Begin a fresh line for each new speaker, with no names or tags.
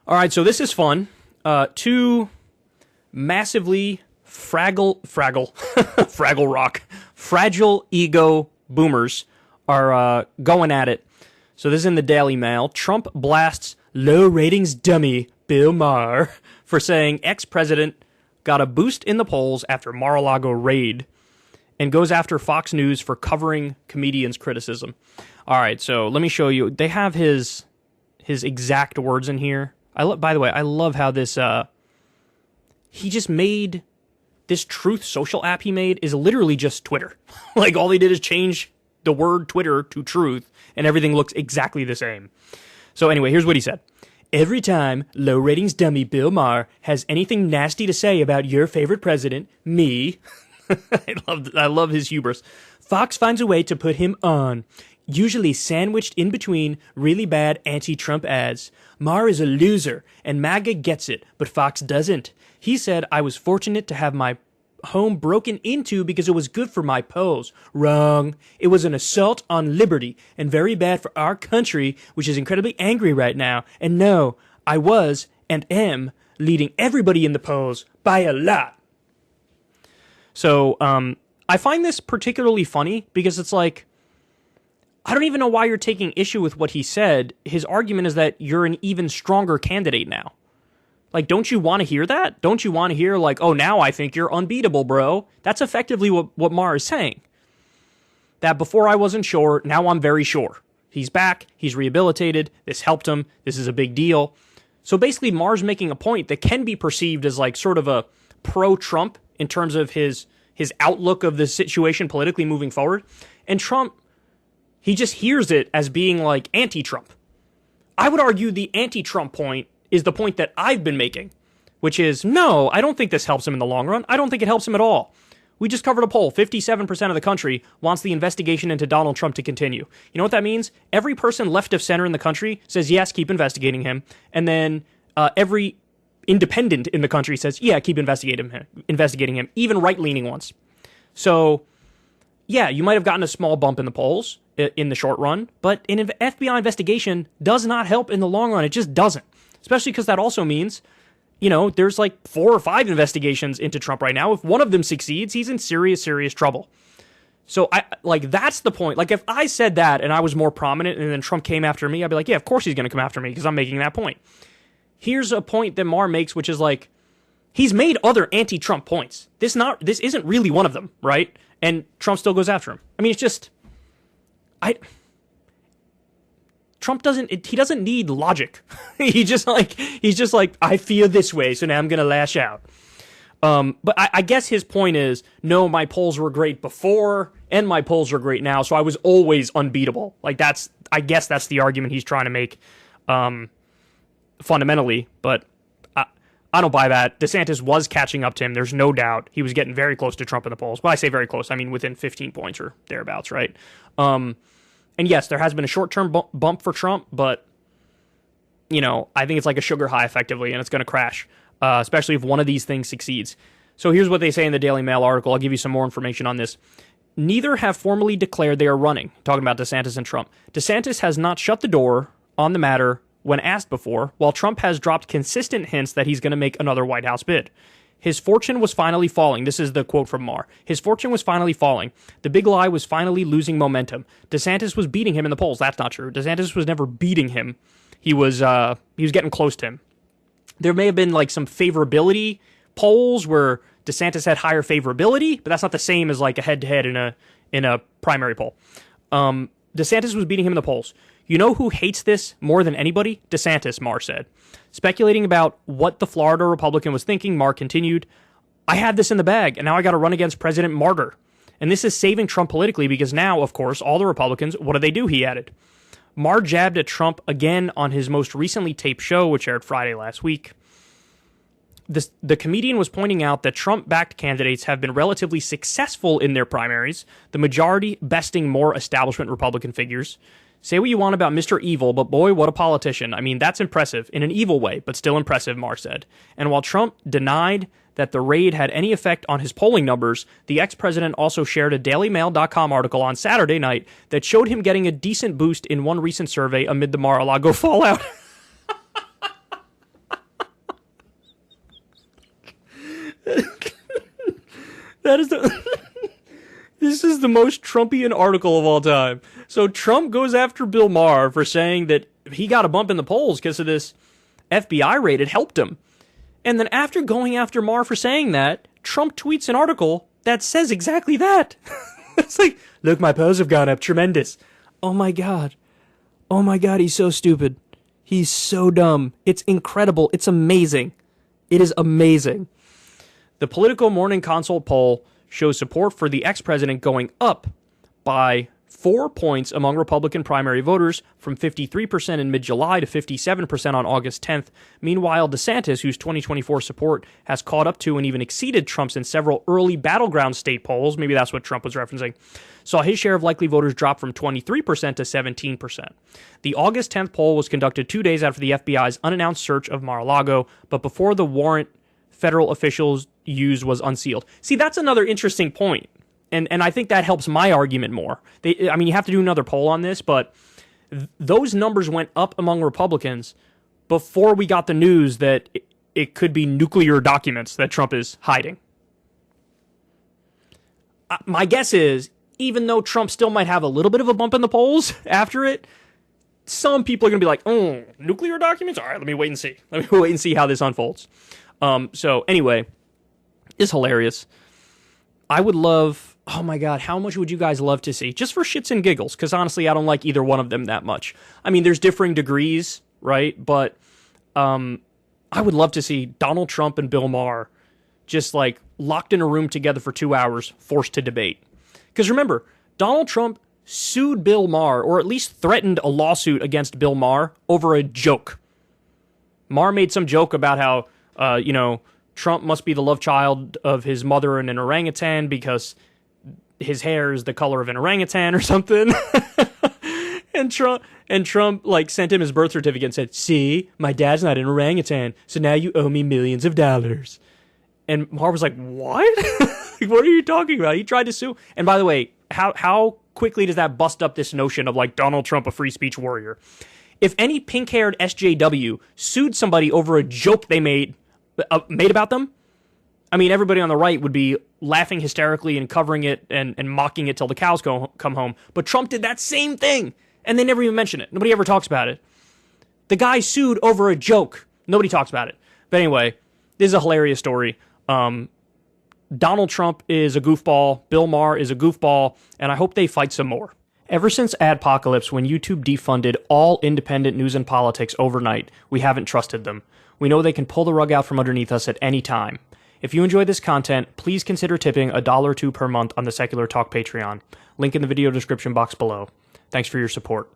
All right, so this is fun. Two massively fragile ego boomers are going at it. So this is in the Daily Mail. Trump blasts low ratings dummy Bill Maher for saying ex-president got a boost in the polls after Mar-a-Lago raid, and goes after Fox News for covering comedians' criticism. All right, so let me show you. They have his exact words in here. By the way, I love how this, he just made, this Truth social app he made is literally just Twitter. Like, all they did is change the word Twitter to Truth, and everything looks exactly the same. So anyway, here's what he said. Every time low ratings dummy Bill Maher has anything nasty to say about your favorite president, me, I love his hubris, Fox finds a way to put him on, usually sandwiched in between really bad anti-Trump ads. Maher is a loser, and MAGA gets it, but Fox doesn't. He said, I was fortunate to have my home broken into because it was good for my polls. Wrong. It was an assault on liberty, and very bad for our country, which is incredibly angry right now. And no, I was, and am, leading everybody in the polls by a lot. So, I find this particularly funny because it's like, I don't even know why you're taking issue with what he said. His argument is that you're an even stronger candidate now. Like, don't you want to hear that? Don't you want to hear, like, oh, now I think you're unbeatable, bro? That's effectively what Maher is saying. That before I wasn't sure, now I'm very sure. He's back, he's rehabilitated, this helped him, this is a big deal. So basically, Maher's making a point that can be perceived as, like, sort of a pro-Trump in terms of his outlook of the situation politically moving forward. And Trump, he just hears it as being, like, anti-Trump. I would argue the anti-Trump point is the point that I've been making, which is, no, I don't think this helps him in the long run. I don't think it helps him at all. We just covered a poll. 57% of the country wants the investigation into Donald Trump to continue. You know what that means? Every person left of center in the country says, yes, keep investigating him. And then every independent in the country says, yeah, keep investigating him, even right-leaning ones. So, yeah, you might have gotten a small bump in the polls in the short run, but an FBI investigation does not help in the long run. It just doesn't. Especially because that also means, you know, there's like 4 or 5 investigations into Trump right now. If one of them succeeds, he's in serious, serious trouble. So, that's the point. Like, if I said that and I was more prominent and then Trump came after me, I'd be like, yeah, of course he's going to come after me because I'm making that point. Here's a point that Maher makes, which is like, he's made other anti-Trump points. This isn't really one of them, right? And Trump still goes after him. I mean, it's just, Trump doesn't need logic. he's just like, I feel this way, so now I'm going to lash out. But I guess his point is, no, my polls were great before, and my polls are great now, so I was always unbeatable. Like, I guess that's the argument he's trying to make, fundamentally, but I don't buy that. DeSantis was catching up to him, there's no doubt. He was getting very close to Trump in the polls. When I say very close, I mean within 15 points or thereabouts, right? And yes, there has been a short-term bump for Trump, but, you know, I think it's like a sugar high, effectively, and it's going to crash, especially if one of these things succeeds. So here's what they say in the Daily Mail article. I'll give you some more information on this. Neither have formally declared they are running, talking about DeSantis and Trump. DeSantis has not shut the door on the matter when asked before, while Trump has dropped consistent hints that he's going to make another White House bid. His fortune was finally falling. This is the quote from Maher. His fortune was finally falling. The big lie was finally losing momentum. DeSantis was beating him in the polls. That's not true. DeSantis was never beating him. He was getting close to him. There may have been like some favorability polls where DeSantis had higher favorability, but that's not the same as like a head-to-head in a primary poll. DeSantis was beating him in the polls. You know who hates this more than anybody? DeSantis, Maher said. Speculating about what the Florida Republican was thinking, Maher continued, I had this in the bag, and now I got to run against President Martyr. And this is saving Trump politically because now, of course, all the Republicans, what do? He added. Maher jabbed at Trump again on his most recently taped show, which aired Friday last week. The comedian was pointing out that Trump-backed candidates have been relatively successful in their primaries, the majority besting more establishment Republican figures. Say what you want about Mr. Evil, but boy, what a politician. I mean, that's impressive, in an evil way, but still impressive, Maher said. And while Trump denied that the raid had any effect on his polling numbers, the ex-president also shared a DailyMail.com article on Saturday night that showed him getting a decent boost in one recent survey amid the Mar-a-Lago fallout. That is the... This is the most Trumpian article of all time. So Trump goes after Bill Maher for saying that he got a bump in the polls because of this FBI raid. It helped him. And then after going after Maher for saying that, Trump tweets an article that says exactly that. It's like, look, my polls have gone up. Tremendous. Oh my God. Oh my God, he's so stupid. He's so dumb. It's incredible. It's amazing. It is amazing. The Political Morning Consult poll shows support for the ex-president going up by 4 points among Republican primary voters from 53% in mid-July to 57% on August 10th. Meanwhile, DeSantis, whose 2024 support has caught up to and even exceeded Trump's in several early battleground state polls, maybe that's what Trump was referencing, saw his share of likely voters drop from 23% to 17%. The August 10th poll was conducted 2 days after the FBI's unannounced search of Mar-a-Lago, but before the warrant federal officials used was unsealed. See, that's another interesting point. And I think that helps my argument more. You have to do another poll on this, but those numbers went up among Republicans before we got the news that it could be nuclear documents that Trump is hiding. My guess is, even though Trump still might have a little bit of a bump in the polls after it, some people are going to be like, oh, nuclear documents? All right, let me wait and see. Let me wait and see how this unfolds. So anyway, it's hilarious. I would love, oh my God, how much would you guys love to see? Just for shits and giggles, because honestly, I don't like either one of them that much. I mean, there's differing degrees, right? But I would love to see Donald Trump and Bill Maher just like locked in a room together for 2 hours, forced to debate. Because remember, Donald Trump sued Bill Maher, or at least threatened a lawsuit against Bill Maher over a joke. Maher made some joke about how, Trump must be the love child of his mother and an orangutan because his hair is the color of an orangutan or something. and Trump like sent him his birth certificate and said, see, my dad's not an orangutan, so now you owe me millions of dollars. And Maher was like, what? What are you talking about? He tried to sue. And by the way, how quickly does that bust up this notion of like Donald Trump, a free speech warrior? If any pink-haired SJW sued somebody over a joke they made about them, I mean, everybody on the right would be laughing hysterically and covering it and mocking it till the cows come home. But Trump did that same thing, and they never even mention it. Nobody ever talks about it. The guy sued over a joke. Nobody talks about it. But anyway, this is a hilarious story. Donald Trump is a goofball. Bill Maher is a goofball, and I hope they fight some more. Ever since Adpocalypse, when YouTube defunded all independent news and politics overnight, we haven't trusted them. We know they can pull the rug out from underneath us at any time. If you enjoy this content, please consider tipping $1 or $2 per month on the Secular Talk Patreon. Link in the video description box below. Thanks for your support.